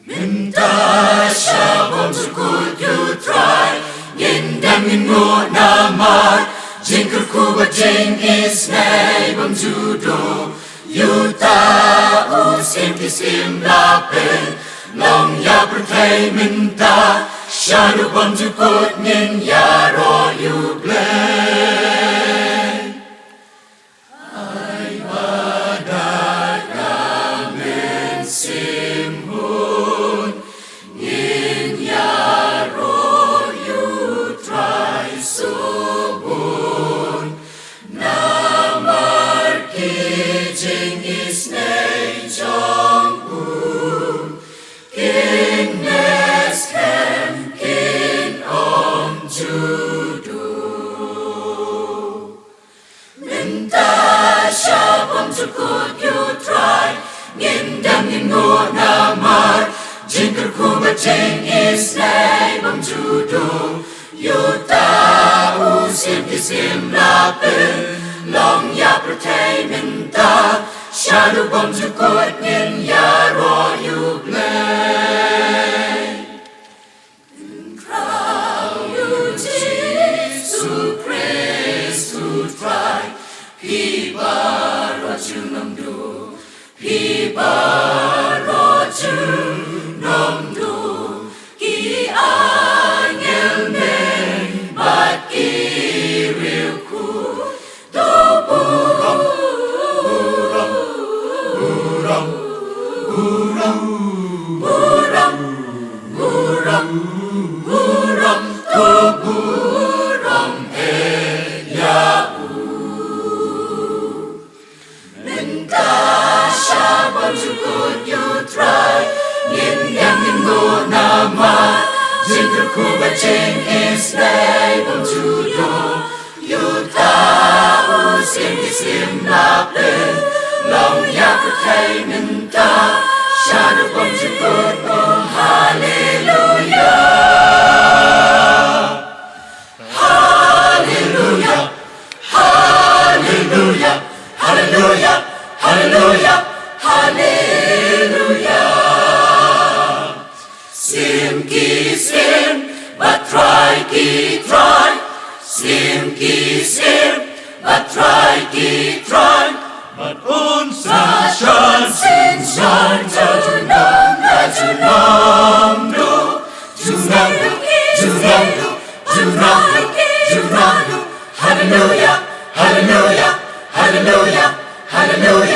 Mynta siya Bymjukut yutray, Yindam yingo namar, Jingrwai Jingiaseng Bymjukut, Yuta usim kisim lapin, Nongya berkay Mynta, Shaduh Bymjukut nin yaro yublay. Ay badat kamen simhun, nin yaro yutray subun, namar ki Jingitynnad jong-un, Kingnes kem kin om Shaduh. Mynta siya Bymjukut yutray, Ngindam ngingo namar, Jingrwai Jingiaseng Bymjukut, Yuta usim kisim lapin, Long ya berkay Mynta, Shaduh Bymjukut nin yaro yublay. Crown you Jesu praise to try, Piba roju namdu, Piba roju namdu, Ki angel men bat kirilku, Mynta siya Bymjukut yutray, Yindam yingo namar, Jingrwai Jingiaseng Bymjukut, Yuta usim kisim lapin, Long ya berkay Mynta, Shaduh Bymjukut, oh hallelujah. Hallelujah, hallelujah, hallelujah, hallelujah, hallelujah. Sim ki sim, but try ki try. Sim ki sim, but try ki try. But unsa siya sinsan junam na junamdu, junamdu, junamdu, junamdu, junamdu. Hallelujah, hallelujah, hallelujah, hallelujah.